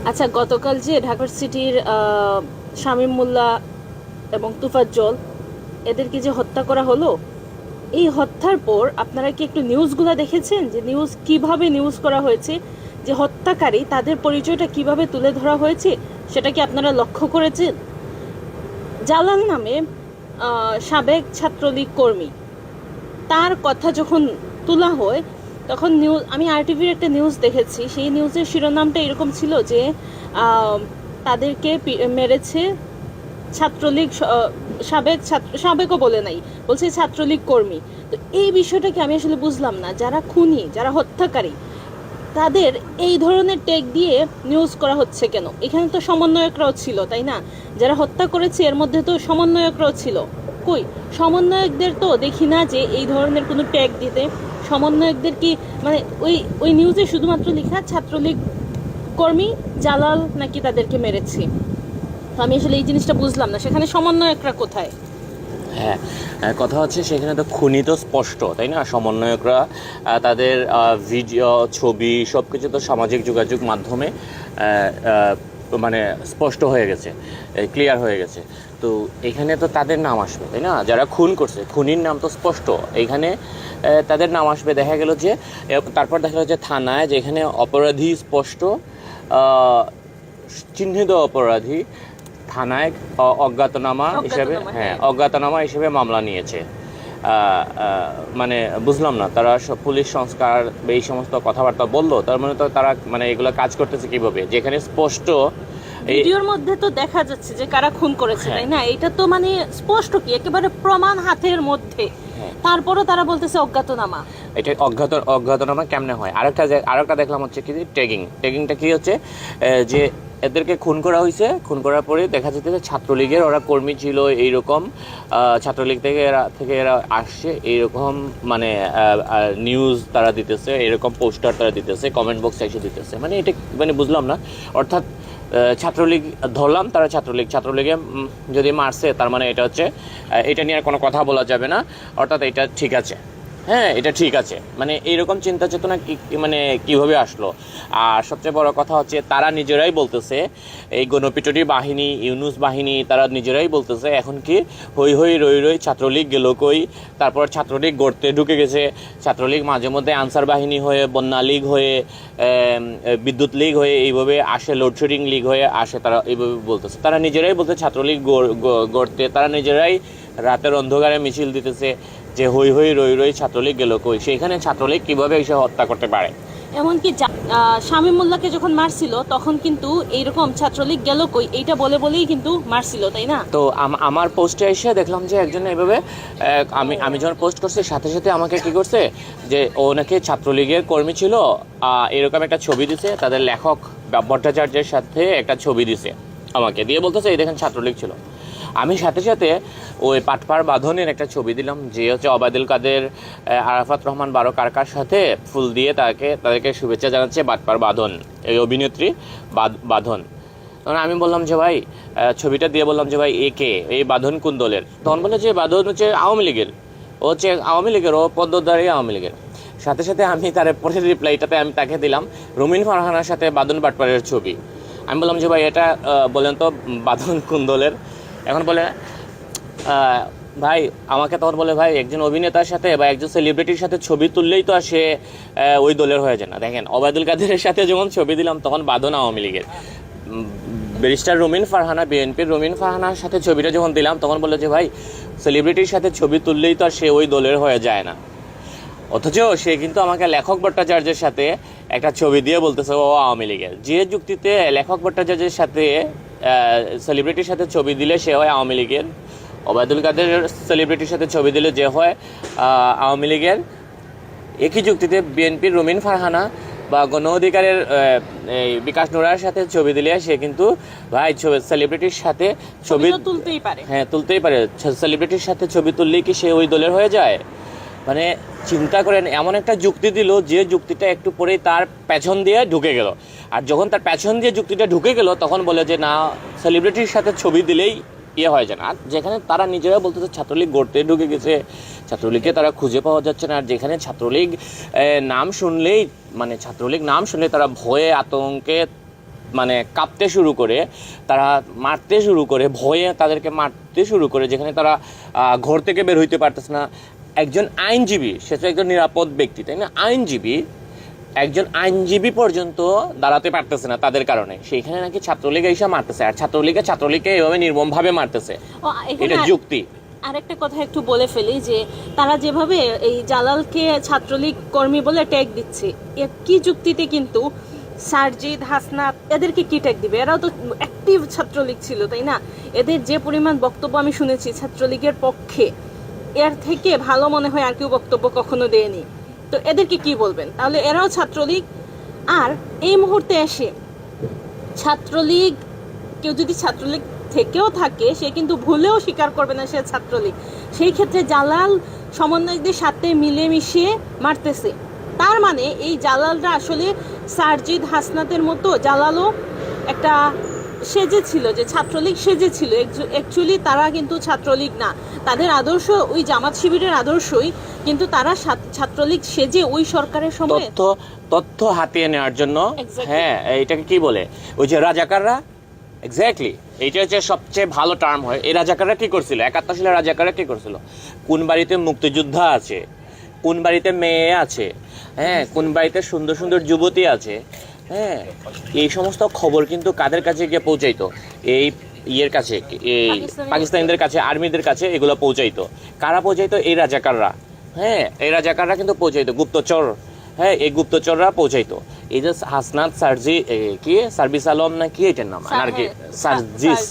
আচ্ছা, গতকাল যে ঢাকা সিটির শামীম মোল্লা এবং তুফাজ্জল এদেরকে যে হত্যা করা হলো, এই হত্যার পর আপনারা কি একটু নিউজগুলো দেখেছেন যে কিভাবে নিউজ করা হয়েছে, যে হত্যাকারী তাদের পরিচয়টা কিভাবে তুলে ধরা হয়েছে, সেটা কি আপনারা লক্ষ্য করেছেন? জালাল নামে সাবেক ছাত্রলীগ কর্মী, তার কথা যখন তোলা হয় তখন আমি আরটিভির একটা নিউজ দেখেছি। সেই নিউজের শিরোনামটা এরকম ছিল যে তাদেরকে মেরেছে ছাত্রলীগ, সাবেকও বলে নাই, বলছে ছাত্রলীগ কর্মী। তো এই বিষয়টাকে আমি আসলে বুঝলাম না, যারা খুনি, যারা হত্যাকারী, তাদের এই ধরনের ট্যাগ দিয়ে নিউজ করা হচ্ছে কেন? এখানে তো সমন্বয়করাও ছিল, তাই না? যারা হত্যা করেছে এর মধ্যে তো সমন্বয়করাও ছিল। কই সমন্বয়কদের তো দেখি না যে এই ধরনের কোনো ট্যাগ দিতে। সমন্বয়কদের কি মানে ওই ওই নিউজে শুধুমাত্র লেখা ছাত্রলীগ কর্মী জালাল নাকি তাদেরকে মেরেছে। তো আমি আসলে এই জিনিসটা বুঝলাম না, সেখানে সমন্বয়করা কোথায়? হ্যাঁ, কথা হচ্ছে সেখানে তো খুনি তো স্পষ্ট, তাই না? সমন্বয়করা তাদের ভিডিও, ছবি সব কিছু তো সামাজিক যোগাযোগ মাধ্যমে মানে স্পষ্ট হয়ে গেছে, ক্লিয়ার হয়ে গেছে। তো এখানে তো তাদের নাম আসবে, তাই না? যারা খুন করছে খুনির নাম তো স্পষ্ট, এইখানে তাদের নাম আসবে। দেখা গেল যে তারপর দেখা গেল যে থানায় যেখানে অপরাধী স্পষ্ট, চিহ্নিত অপরাধী, থানায় অজ্ঞাতনামা হিসেবে, হ্যাঁ, অজ্ঞাতনামা হিসেবে মামলা নিয়েছে। মানে বুঝলাম না, তারা পুলিশ সংস্কার এই সমস্ত কথাবার্তা বললো, তার মানে তো তারা মানে এগুলো কাজ করতেছে কিভাবে, যেখানে স্পষ্ট ভিডিওর মধ্যে তো দেখা যাচ্ছে যে কারা খুন করেছে, তাই না? এটা তো মানে স্পষ্ট, কি একেবারে প্রমাণ হাতের মধ্যে, তারপরও তারা বলতেছে অজ্ঞাতনামা। এটা অজ্ঞাতনামা কেমনে হয়? আরেকটা দেখলাম হচ্ছে কি ট্যাগিংটা কি হচ্ছে, যে এদেরকে খুন করা হয়েছে, খুন করার পরে দেখা যেতে যে ছাত্রলীগের ওরা কর্মী ছিল এইরকম, ছাত্রলীগ থেকে এরা আসছে এইরকম, মানে নিউজ তারা দিতেছে, এরকম পোস্টার তারা দিতেছে, কমেন্ট বক্সে এসে দিতেছে। মানে এটা মানে বুঝলাম না। অর্থাৎ ছাত্রলীগ ধরলাম, তারা ছাত্রলীগে যদি মারছে, তার মানে এটা হচ্ছে এটা নিয়ে আর কোনো কথা বলা যাবে না, অর্থাৎ এটা ঠিক আছে। হ্যাঁ, এটা ঠিক আছে, মানে এইরকম চিন্তা চেতনা মানে কিভাবে আসলো? আর সবচেয়ে বড় কথা হচ্ছে তারা নিজেরাই বলতেছে, এই গণপিটুনি বাহিনী, ইউনুস বাহিনী, তারা নিজেরাই বলতেছে এখন কি হই হই রই রই ছাত্রলীগ গেল কই। তারপর ছাত্রলীগ গড়তে ঢুকে গেছে, ছাত্রলীগ মাঝে মধ্যে আনসার বাহিনী হয়ে, বন্যা লীগ হয়ে, বিদ্যুৎ লীগ হয়ে এইভাবে আসে, লোডশেডিং লীগ হয়ে আসে, তারা এইভাবে বলতেছে। তারা নিজেরাই বলতে ছাত্রলীগ গড়তে, তারা নিজেরাই রাতের অন্ধকারে মিছিল দিতেছে যে হই হই রই রই ছাত্রলীগ গেল কই। সেইখানে ছাত্রলীগ কিভাবে এসে হত্যা করতে পারে? এমনকি শামীম মোল্লাকে যখন মারছিল তখন কিন্তু এইরকম ছাত্রলীগ গেল কই এইটা বলেই কিন্তু মারছিল, তাই না? তো আমার পোস্টে এসে দেখলাম যে একজন এইভাবে, আমি যখন পোস্ট করছি সাথে সাথে আমাকে কি করছে, যে ও নাকি ছাত্রলীগের কর্মী ছিল, এরকম একটা ছবি দিছে, তাদের লেখক ভট্টাচার্যের সাথে একটা ছবি দিছে আমাকে দিয়ে, বলতেছে এই দেখেন ছাত্রলীগ ছিল। আমি সাথে সাথে ওই পাটপার বাঁধনের একটা ছবি দিলাম, যে হচ্ছে ওবায়দুল কাদের, আরাফাত রহমান বারো কারকার সাথে ফুল দিয়ে তাদেরকে শুভেচ্ছা জানাচ্ছে পাটপার বাঁধন, এই অভিনেত্রী বাঁধন। তখন আমি বললাম যে ভাই, ছবিটা দিয়ে বললাম যে ভাই এই বাঁধন কোন দলের? তখন বলে যে বাঁধন হচ্ছে আওয়ামী লীগের, ও হচ্ছে আওয়ামী লীগের, ও পদ্মধারী আওয়ামী লীগের। সাথে সাথে আমি তার পরের রিপ্লাইটাতে আমি তাকে দিলাম রুমিন ফারহানার সাথে বাঁধন পাটপারের ছবি। আমি বললাম যে ভাই এটা বলেন তো বাঁধন কোন দলের? এখন বলে ভাই, আমাকে তখন বলে ভাই একজন অভিনেতার সাথে বা একজন সেলিব্রিটির সাথে ছবি তুললেই তো আর সে ওই দলের হয়ে যায় না। দেখেন, ওবায়দুল কাদেরের সাথে যখন ছবি দিলাম তখন বাঁধন আওয়ামী লীগের, ব্যারিস্টার রুমিন ফারহানা, বিএনপির রুমিন ফারহানার সাথে ছবিটা যখন দিলাম তখন বললো যে ভাই সেলিব্রিটির সাথে ছবি তুললেই তো আর সে ওই দলের হয়ে যায় না। অথচ সে কিন্তু আমাকে লেখক ভট্টাচার্যের সাথে একটা ছবি দিয়ে বলতেছে ও আওয়ামী লীগের। যে যুক্তিতে লেখক ভট্টাচার্যের সাথে সেলিব্রিটির সাথে ছবি দিলে সে হয় আওয়ামী লীগের, ওবায়দুল কাদের সেলিব্রিটির সাথে ছবি দিলে যে হয় আওয়ামী লীগের, একই যুক্তিতে বিএনপির রুমিন ফারহানা বা গণ অধিকারের বিকাশ নুরার সাথে ছবি দিলে সে কিন্তু ভাই সেলিব্রিটির সাথে ছবি তুলতেই পারে। হ্যাঁ, তুলতেই পারে। সেলিব্রিটির সাথে ছবি তুললেই কি সে ওই দলের হয়ে যায়? মানে চিন্তা করেন, এমন একটা যুক্তি দিল যে যুক্তিটা একটু পরেই তার পেছন দিয়ে ঢুকে গেল। আর যখন তার পেছন দিয়ে যুক্তিটা ঢুকে গেল তখন বলে যে না, সেলিব্রিটির সাথে ছবি দিলেই ইয়ে হয়ে যায় না। আর যেখানে তারা নিজেরা বলতেছে ছাত্রলীগ গড়তে ঢুকে গেছে, ছাত্রলীগকে তারা খুঁজে পাওয়া যাচ্ছে না। আর যেখানে ছাত্রলীগ নাম শুনলেই, মানে ছাত্রলীগ নাম শুনলে তারা ভয়ে আতঙ্কে মানে কাঁপতে শুরু করে, তারা মারতে শুরু করে, ভয়ে তাদেরকে মারতে শুরু করে, যেখানে তারা ঘর থেকে বের হইতে পারতেছে না। একজন আইনজীবী, সে তো একজন নিরাপদ ব্যক্তি, তাই না? একজন আইনজীবী পর্যন্ত দাঁড়াতে পারতেছে না তাদের কারণে, সেইখানে নাকি ছাত্রলীগ এসে মারতেছে, আর ছাত্রলীগকে এভাবে নির্মমভাবে মারতেছে। এটা যুক্তি? আরেকটা কথা একটু বলে ফেলি, যে তারা যেভাবে এই জালালকে ছাত্রলীগ কর্মী বলে ট্যাগ দিচ্ছে, কি যুক্তিতে? কিন্তু সারজিদ, হাসনাত এদেরকে কি ট্যাগ দিবে? এরাও তো অ্যাক্টিভ ছাত্রলীগ ছিল, তাই না? এদের যে পরিমাণ বক্তব্য আমি শুনেছি ছাত্রলীগের পক্ষে, এর থেকে ভালো মনে হয় আর কেউ বক্তব্য কখনো দেয়নি। তো এদেরকে কি বলবেন? তাহলে এরাও ছাত্রলীগ। আর এই মুহূর্তে এসে ছাত্রলীগ, কেউ যদি ছাত্রলীগ থেকেও থাকে, সে কিন্তু ভুলেও স্বীকার করবে না সে ছাত্রলীগ। সেই ক্ষেত্রে জালাল সমন্বয়কদের সাথে মিলেমিশে মারতেছে। তার মানে এই জালালরা আসলে সারজিদ, হাসনাতের মতো জালালও একটা সেজেছিল, যে ছাত্রলীগ সেজেছিল। অ্যাকচুয়ালি তারা কিন্তু ছাত্রলীগ না, তাদের আদর্শ ওই জামাত শিবিরের আদর্শই, কিন্তু তারা ছাত্রলীগ সেজে ওই সরকারের সময় তথ্য হাতিয়ে নেওয়ার জন্য। Exactly. হ্যাঁ, এটাকে কি বলে? ওই যে রাজাকাররা। এক্স্যাক্টলি, এইটা হচ্ছে সবচেয়ে ভালো টার্ম হয়। এই রাজাকাররা কি করছিল? 71 সালে রাজাকাররা কি করছিল? কোন বাড়িতে মুক্তিযোদ্ধা আছে, কোন বাড়িতে মেয়ে আছে, হ্যাঁ, কোন বাড়িতে সুন্দর সুন্দর যুবতী আছে, হ্যাঁ, এই সমস্ত খবর কিন্তু কাদের কাছে গিয়ে পৌঁছাইতো? এই ইয়ের কাছে, এই পাকিস্তানিদের কাছে, আর্মিদের কাছে এগুলো পৌঁছাইতো। কারা পৌঁছাইতো? এই রাজাকাররা। হ্যাঁ, এই রাজাকাররা কিন্তু পৌঁছাইতো, গুপ্তচর। হ্যাঁ, এই গুপ্তচররা পৌঁছাইতো। এই যে হাসনাত, কি সার্ভিস আলম না কি এটার নাম আর কি, সার্জিস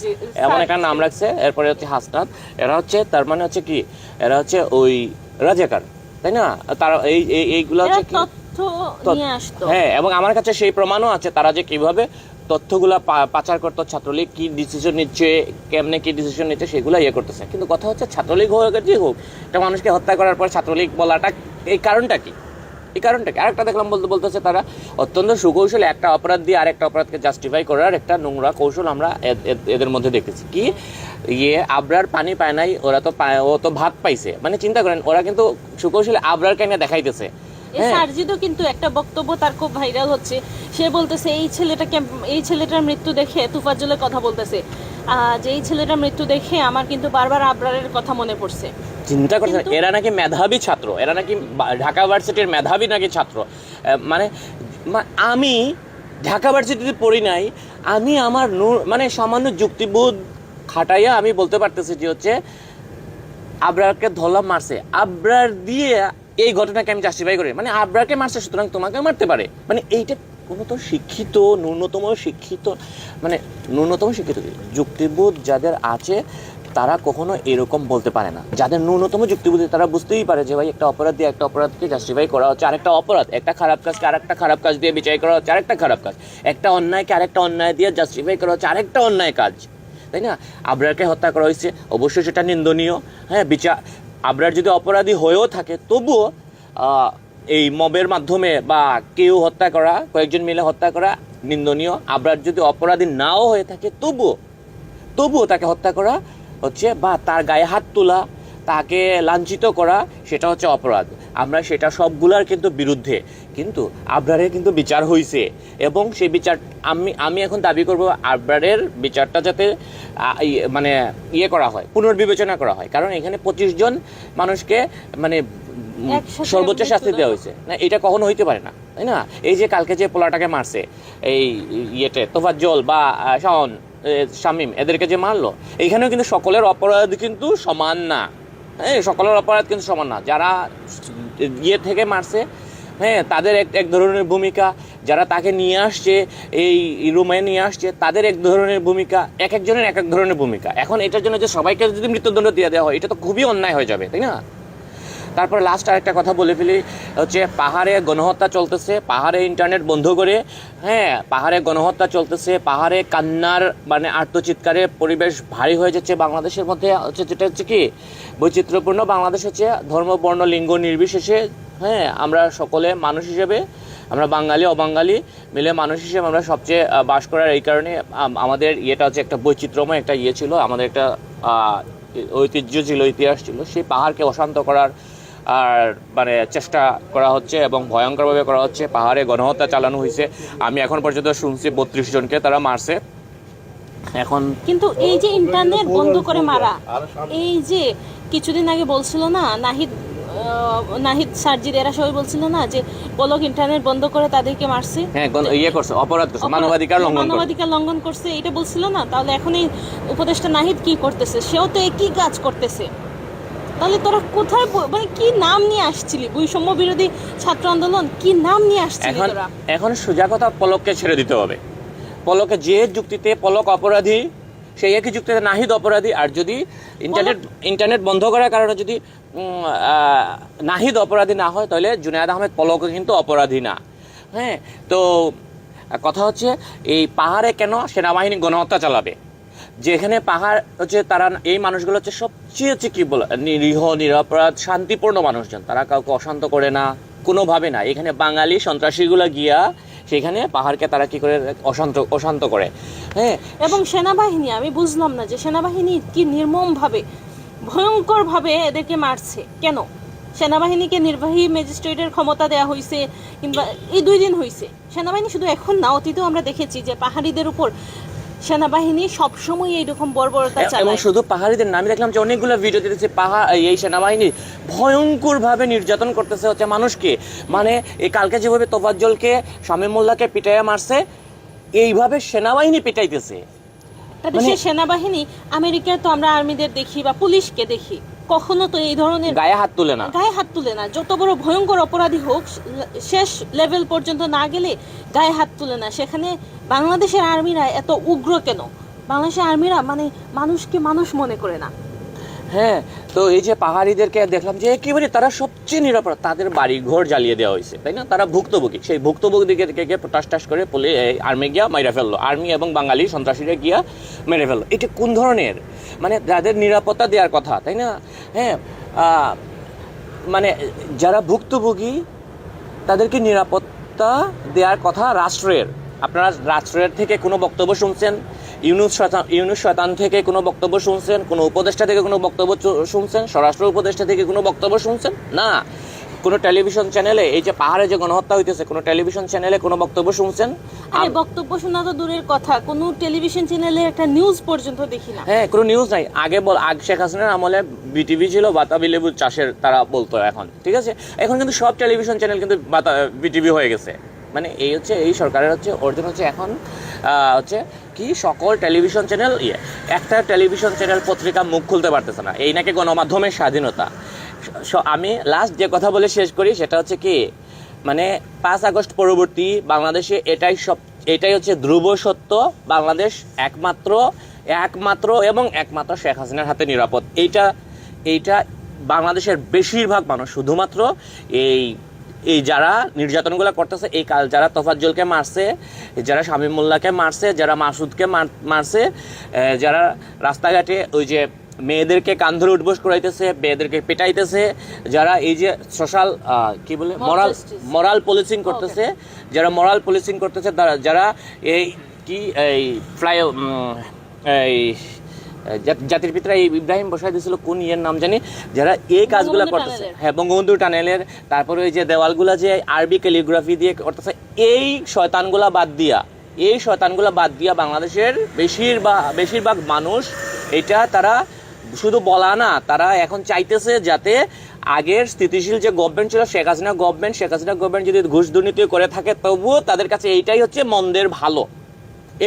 এমন একটা নাম রাখছে, এরপরে হচ্ছে হাসনাত। এরা হচ্ছে, তার মানে হচ্ছে কি, এরা হচ্ছে ওই রাজাকার, তাই না? তারা এইগুলো হচ্ছে কি নিয়ে আসতো। হ্যাঁ, এবং আমার কাছে সেই প্রমাণও আছে তারা যে কিভাবে তথ্যগুলা পাচার করতো, ছাত্রলীগ কি ডিসিশন নিচ্ছে, কেমনে কি ডিসিশন নিচ্ছে, সেগুলো ইয়ে করতেছে। কিন্তু কথা হচ্ছে ছাত্রলীগ হোক যে হোক, একটা মানুষকে হত্যা করার পর ছাত্রলীগ বলাটা, এই কারণটা কি? আরেকটা দেখলাম বলতেছে তারা অত্যন্ত সুকৌশলে একটা অপরাধ দিয়ে আরেকটা অপরাধকে জাস্টিফাই করার একটা নোংরা কৌশল আমরা এদের মধ্যে দেখেছি। কি আবরার পানি পায় নাই, ও তো ভাত পাইছে। মানে চিন্তা করেন, ওরা কিন্তু সুকৌশলে আবরারকে নিয়ে দেখাইতেছে। সারজিদও কিন্তু একটা বক্তব্য তার খুব ভাইরাল হচ্ছে, সে বলতেছে এই ছেলেটার মৃত্যু দেখে, তুফাজ্জলের কথা বলতেছে, যে এই ছেলেটার মৃত্যু দেখে আমার কিন্তু বারবার আবরারের কথা মনে পড়ছে। চিন্তা করছেন, এরা নাকি মেধাবী ছাত্র, এরা নাকি ঢাকা ভার্সিটির মেধাবী নাকি ছাত্র। মানে আমি ঢাকা ভার্সিটিতে পড়ি নাই, আমি আমার মানে সামান্য যুক্তিবোধ খাটাইয়া আমি বলতে পারতেছি যে হচ্ছে আবরারকে ধরলাম মারছে, আবরার দিয়ে এই ঘটনাকে আমি জাস্টিফাই করি। মানে আবরারকে মারছে, সুতরাং তোমাকে মারতে পারে। মানে এইটা কোনো তো শিক্ষিত, ন্যূনতম শিক্ষিত যুক্তিবোধ যাদের আছে, তারা কখনো এরকম বলতে পারে না। যাদের ন্যূনতম যুক্তিবোধ, তারা বুঝতেই পারে যে ভাই একটা অপরাধ দিয়ে একটা অপরাধকে জাস্টিফাই করা হচ্ছে আরেকটা অপরাধ, একটা খারাপ কাজকে আরেকটা খারাপ কাজ দিয়ে বিচার করা হচ্ছে আরেকটা খারাপ কাজ, একটা অন্যায়কে আরেকটা অন্যায় দিয়ে জাস্টিফাই করা হচ্ছে আরেকটা অন্যায় কাজ, তাই না? আবরারকে হত্যা করা হয়েছে, অবশ্যই সেটা নিন্দনীয়। হ্যাঁ, আবরার যদি অপরাধী হয়েও থাকে, তবুও এই মবের মাধ্যমে বা কেউ হত্যা করা, কয়েকজন মিলে হত্যা করা নিন্দনীয়। আবরার যদি অপরাধী নাও হয়ে থাকে, তবুও তাকে হত্যা করা হচ্ছে, বা তার গায়ে হাত তোলা, তাকে লাঞ্ছিত করা, সেটা হচ্ছে অপরাধ। আমরা সেটা সবগুলার কিন্তু বিরুদ্ধে। কিন্তু আবরারের কিন্তু বিচার হয়েছে, এবং সেই বিচার আমি এখন দাবি করব আবরারের বিচারটা যাতে মানে করা হয়, পুনর্বিবেচনা করা হয়। কারণ এখানে 25 জন মানুষকে মানে সর্বোচ্চ শাস্তি দেওয়া হয়েছে না, এটা কখনো হইতে পারে না, তাই না? এই যে কালকে যে পোলাটাকে মারছে, এই তোফাজ্জল বা শামীম, এদেরকে যে মারলো, এইখানেও কিন্তু সকলের অপরাধ কিন্তু সমান না। হ্যাঁ, সকলের অপরাধ কিন্তু সমান না। যারা থেকে মারছে, হ্যাঁ, তাদের এক ধরনের ভূমিকা, যারা তাকে নিয়ে আসছে, এই রুমে নিয়ে আসছে, তাদের এক ধরনের ভূমিকা, একজনের এক ধরনের ভূমিকা। এখন এটার জন্য যে সবাইকে যদি মৃত্যুদণ্ড দিয়ে দেওয়া হয়, এটা তো খুবই অন্যায় হয়ে যাবে, তাই না? তারপর লাস্ট আরেকটা কথা বলে ফেলি, হচ্ছে পাহাড়ে গণহত্যা চলতেছে, পাহাড়ে ইন্টারনেট বন্ধ করে, হ্যাঁ, পাহাড়ে গণহত্যা চলতেছে, পাহাড়ে কান্নার মানে আর্তচিৎকারে পরিবেশ ভারী হয়ে যাচ্ছে বাংলাদেশের মধ্যে। হচ্ছে যেটা হচ্ছে কি বৈচিত্র্যপূর্ণ বাংলাদেশ হচ্ছে, ধর্ম, বর্ণ, লিঙ্গ নির্বিশেষে, হ্যাঁ, আমরা সকলে মানুষ হিসেবে, আমরা বাঙালি অবাঙালি মিলে মানুষ হিসেবে আমরা সবচেয়ে বাস করার, এই কারণে আমাদের ইয়েটা হচ্ছে একটা বৈচিত্র্যময় একটা ছিল, আমাদের একটা ঐতিহ্য ছিল, ইতিহাস ছিল। সেই পাহাড়কে অশান্ত করার আর মানে চেষ্টা করা হচ্ছে এবং ভয়ঙ্করভাবে করা হচ্ছে। পাহাড়ে গণহত্যা চালানো হয়েছে। আমি এখন পর্যন্ত শুনছি 32 জনকে তারা মারছে। এখন কিন্তু এই যে ইন্টারনেট বন্ধ করে মারা, এই যে কিছুদিন আগে বলছিল না নাহিদ সার্জির এরা সবাই বলছিল না যে পলক ইন্টারনেট বন্ধ করে তাদেরকে মারছে, হ্যাঁ ইয়ে করছে, অপরাধ করছে, মানবাধিকার লঙ্ঘন করছে, এটা বলছিল না? তাহলে এখন এই উপদেষ্টা নাহিদ কি করতেছে? সেও তো একই কাজ করতেছে। তাহলে তোরা কোথায় মানে কি নাম নিয়ে আসছিলি? বৈষম্য বিরোধী ছাত্র আন্দোলন, কি নাম নিয়ে আসছিলি তোরা? এখন সোজা কথা, পলককে ছেড়ে দিতে হবে। পলকে যে যুক্তিতে পলক অপরাধী, সেই একই যুক্তিতে নাহিদ অপরাধী। আর যদি ইন্টারনেট বন্ধ করার কারণে যদি নাহিদ অপরাধী না হয়, তাহলে জুনায়েদ আহমেদ পলকও কিন্তু অপরাধী না। হ্যাঁ, তো কথা হচ্ছে এই পাহাড়ে কেন সেনাবাহিনী গণহত্যা চালাবে? যেখানে পাহাড় হচ্ছে, তারা এই মানুষগুলো হচ্ছে সবচেয়ে হচ্ছে কি বলে নিরীহ নিরপরাধ শান্তিপূর্ণ মানুষজন, তারা কাউকে অশান্ত করে না কোনোভাবে না। এখানে বাঙালি সন্ত্রাসীগুলো গিয়া সেখানে পাহাড়কে তারা কি করে অশান্ত করে। হ্যাঁ, এবং সেনাবাহিনী, আমি বুঝলাম না যে সেনাবাহিনী কি নির্মমভাবে ভয়ঙ্করভাবে এদেরকে মারছে কেন? সেনাবাহিনীকে নির্বাহী ম্যাজিস্ট্রেটের ক্ষমতা দেওয়া হয়েছে, কিংবা এই 2 দিন হয়েছে। সেনাবাহিনী শুধু এখন না, অতীতেও আমরা দেখেছি যে পাহাড়িদের উপর সেনাবাহিনী সবসময় এইরকম বর্বরতা চালায়। এবং শুধু পাহাড়িদের না, আমি দেখলাম যে অনেকগুলো ভিডিও দিতেছে এই সেনাবাহিনী ভয়ঙ্করভাবে নির্যাতন করতেছে হচ্ছে মানুষকে। মানে এই কালকে যেভাবে তোফাজ্জলকে, শামীম মোল্লাকে পিটাইয়া মারছে, এইভাবে সেনাবাহিনী পিটাইতেছে। তাহলে সে সেনাবাহিনী, আমেরিকায় তো আমরা আর্মিদের দেখি বা পুলিশকে দেখি, কখনো তো এই ধরনের গায়ে হাত তুলে না। যত বড় ভয়ঙ্কর অপরাধী হোক, শেষ লেভেল পর্যন্ত না গেলে গায়ে হাত তুলে না। সেখানে বাংলাদেশের আর্মিরা এত উগ্র কেন? বাংলাদেশের আর্মিরা মানে মানুষকে মানুষ মনে করে না। হ্যাঁ, তো এই যে পাহাড়িদেরকে দেখলাম যে একেবারে তারা সবচেয়ে নিরাপদ, তাদের বাড়ি ঘর জ্বালিয়ে দেওয়া হয়েছে, তাই না? তারা ভুক্তভোগী, সেই ভুক্তভোগীদেরকে টাস করে আর্মি গিয়া মাইরা ফেললো, আর্মি এবং বাঙালি সন্ত্রাসীরা গিয়া মেরে ফেললো। এটা কোন ধরনের, মানে যাদের নিরাপত্তা দেওয়ার কথা, তাই না? হ্যাঁ, মানে যারা ভুক্তভোগী তাদেরকে নিরাপত্তা দেওয়ার কথা রাষ্ট্রের। আপনারা রাষ্ট্রের থেকে কোনো বক্তব্য শুনছেন? ইউনূস শয়তান থেকে কোনো বক্তব্য শুনছেন? কোনো উপদেষ্টা থেকে কোনো বক্তব্য শুনছেন? স্বরাষ্ট্র উপদেষ্টা থেকে কোনো বক্তব্য শুনছেন? না। কোনো টেলিভিশন চ্যানেলে, এই যে পাহাড়ে যে গণহত্যা হইতেছে, কোনো টেলিভিশন চ্যানেলে কোনো বক্তব্য শুনছেন? বক্তব্য শোনা তো দূরের কথা, কোনো টেলিভিশন চ্যানেলে একটা নিউজ পর্যন্ত দেখি না। হ্যাঁ, কোনো নিউজ নাই। আগে শেখ হাসিনার আমলে বিটিভি ছিল, বাতাবি লেবু চাষের তারা বলতো। এখন ঠিক আছে, এখন কিন্তু সব টেলিভিশন চ্যানেল কিন্তু বিটিভি হয়ে গেছে। মানে এই হচ্ছে এই সরকারের হচ্ছে অর্জন হচ্ছে এখন হচ্ছে কি, সকল টেলিভিশন চ্যানেল একটা টেলিভিশন চ্যানেল পত্রিকা মুখ খুলতে পারতেছে না। এই নাকি গণমাধ্যমের স্বাধীনতা। আমি লাস্ট যে কথা বলে শেষ করি সেটা হচ্ছে কি, মানে 5 আগস্ট পরবর্তী বাংলাদেশে এটাই হচ্ছে ধ্রুব সত্য। বাংলাদেশ একমাত্র শেখ হাসিনার হাতে নিরাপদ। এইটা বাংলাদেশের বেশিরভাগ মানুষ, শুধুমাত্র এই যারা নির্যাতনগুলো করতেছে, যারা তোফাজ্জলকে মারছে, যারা শামীম মোল্লাকে মারছে, যারা মাসুদকে মারছে, যারা রাস্তাঘাটে ওই যে মেয়েদেরকে কান ধরে উঠবোস করাইতেছে, মেয়েদেরকে পেটাইতেছে, যারা এই যে সোশ্যাল কি বলে মরাল পুলিশিং করতেছে, যারা এই কি এই জাতির পিতা ইব্রাহিম বসাই দিয়েছিল, কোন ইয়ের নাম জানি, যারা এই কাজগুলো করতেছে। হ্যাঁ, বঙ্গবন্ধু টানেলের, তারপরে ওই যে দেওয়ালগুলা যে আরবি ক্যালিগ্রাফি দিয়ে করতেছে, এই শয়তানগুলা বাদ দিয়া বাংলাদেশের বেশিরভাগ মানুষ এটা তারা শুধু বলা না, তারা এখন চাইতেছে যাতে আগের স্থিতিশীল যে গভর্নমেন্ট ছিল, শেখ হাসিনা গভর্নমেন্ট যদি ঘুষ দুর্নীতি করে থাকে, তবুও তাদের কাছে এইটাই হচ্ছে মন্দের ভালো,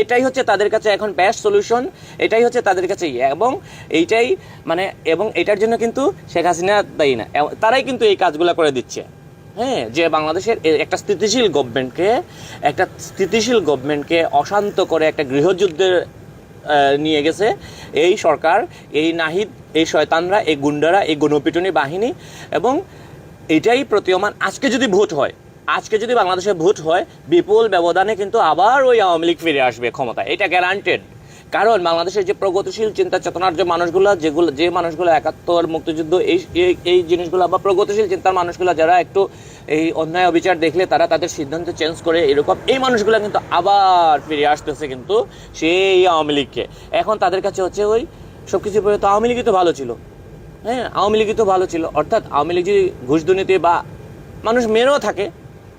এটাই হচ্ছে তাদের কাছে এখন বেস্ট সলিউশন, এটাই হচ্ছে তাদের কাছে। এবং এটার জন্য কিন্তু শেখ হাসিনা দায়ী না, তারাই কিন্তু এই কাজগুলো করে দিচ্ছে। হ্যাঁ, যে বাংলাদেশের একটা স্থিতিশীল গভর্নমেন্টকে অশান্ত করে একটা গৃহযুদ্ধে নিয়ে গেছে এই সরকার, এই নাহিদ, এই শয়তানরা, এই গুন্ডারা, এই গণপিটুনি বাহিনী। এবং এটাই প্রতীয়মান। আজকে যদি বাংলাদেশে ভোট হয়, বিপুল ব্যবধানে কিন্তু আবার ওই আওয়ামী লীগ ফিরে আসবে ক্ষমতায়, এটা গ্যারান্টেড। কারণ বাংলাদেশের যে প্রগতিশীল চিন্তা চেতনার যে মানুষগুলো, যে মানুষগুলো 71 মুক্তিযুদ্ধ এই জিনিসগুলো, বা প্রগতিশীল চিন্তার মানুষগুলো যারা একটু এই অন্যায় অবিচার দেখলে তারা তাদের সিদ্ধান্ত চেঞ্জ করে, এরকম এই মানুষগুলো কিন্তু আবার ফিরে আসতেছে কিন্তু সেই আওয়ামী লীগকে। এখন তাদের কাছে হচ্ছে ওই সব কিছু পরে তো আওয়ামী লীগই তো ভালো ছিল। হ্যাঁ, আওয়ামী লীগই তো ভালো ছিল। অর্থাৎ আওয়ামী লীগ যদি ঘুষ দুর্নীতি বা মানুষ মেরেও থাকে,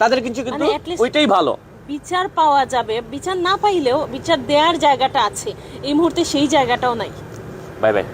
তাদের কিন্তু কিন্তু মানে at least ওইটাই ভালো। বিচার পাওয়া যাবে, বিচার না পাইলেও বিচার দেওয়ার জায়গাটা আছে, এই মুহূর্তে সেই জায়গাটাও নাই। Bye bye.